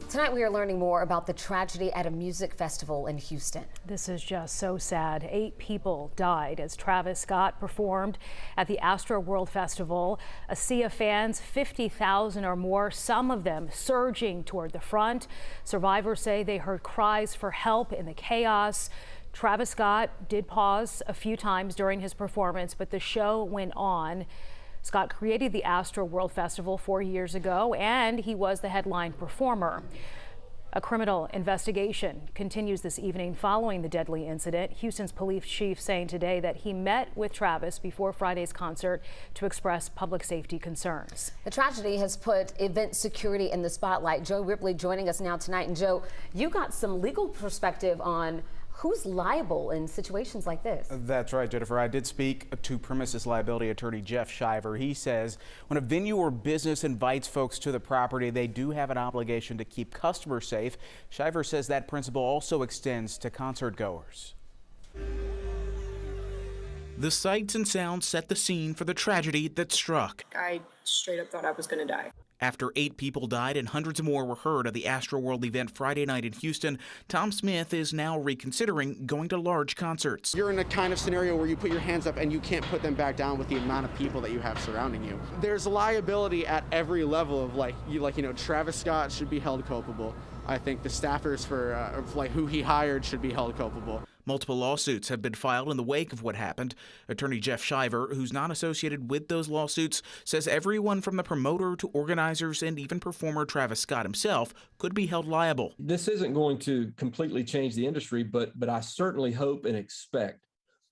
Tonight we are learning more about the tragedy at a music festival in Houston. This is just so sad. 8 people died as Travis Scott performed at the Astroworld Festival. A sea of fans, 50,000 or more, some of them surging toward the front. Survivors say they heard cries for help in the chaos. Travis Scott did pause a few times during his performance, but the show went on. Scott created the Astroworld Festival 4 years ago, and he was the headline performer. A criminal investigation continues this evening following the deadly incident. Houston's police chief saying today that he met with Travis before Friday's concert to express public safety concerns. The tragedy has put event security in the spotlight. Joe Ripley joining us now tonight. And Joe, you got some legal perspective on who's liable in situations like this. That's right, Jennifer. I did speak to premises liability attorney Jeff Shiver. He says when a venue or business invites folks to the property, they do have an obligation to keep customers safe. Shiver says that principle also extends to concert goers. The sights and sounds set the scene for the tragedy that struck. I straight up thought I was going to die. After 8 people died and hundreds more were hurt at the Astroworld event Friday night in Houston, Tom Smith is now reconsidering going to large concerts. You're in a kind of scenario where you put your hands up and you can't put them back down with the amount of people that you have surrounding you. There's liability at every level of Travis Scott should be held culpable. I think the staffers for who he hired should be held culpable. Multiple lawsuits have been filed in the wake of what happened. Attorney Jeff Shiver, who's not associated with those lawsuits, says everyone from the promoter to organizers and even performer Travis Scott himself could be held liable. This isn't going to completely change the industry, but I certainly hope and expect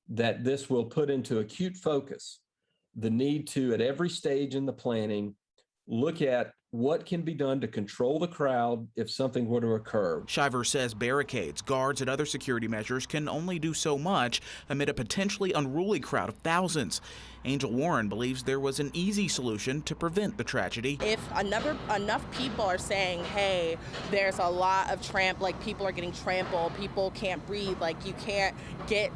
that this will put into acute focus the need to, at every stage in the planning, look at what can be done to control the crowd if something were to occur. Shiver says barricades, guards, and other security measures can only do so much amid a potentially unruly crowd of thousands. Angel Warren believes there was an easy solution to prevent the tragedy. If enough people are saying, hey, there's a lot of people are getting trampled, people can't breathe, you can't get,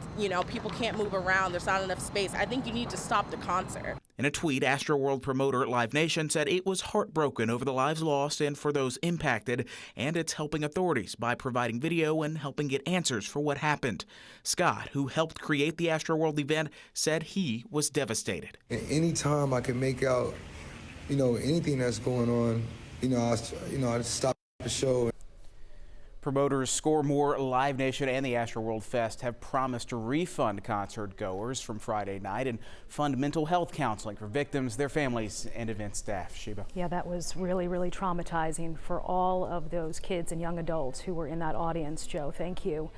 people can't move around, there's not enough space, I think you need to stop the concert. In a tweet, Astroworld promoter Live Nation said it was heartbroken over the lives lost and for those impacted, and it's helping authorities by providing video and helping get answers for what happened. Scott, who helped create the Astroworld event, said he was devastated. Anytime I can make out, anything that's going on, I just stop the show. Promoters Score More, Live Nation, and the Astroworld Fest have promised to refund concert goers from Friday night and fund mental health counseling for victims, their families, and event staff. Sheba. Yeah, that was really, really traumatizing for all of those kids and young adults who were in that audience, Joe. Thank you.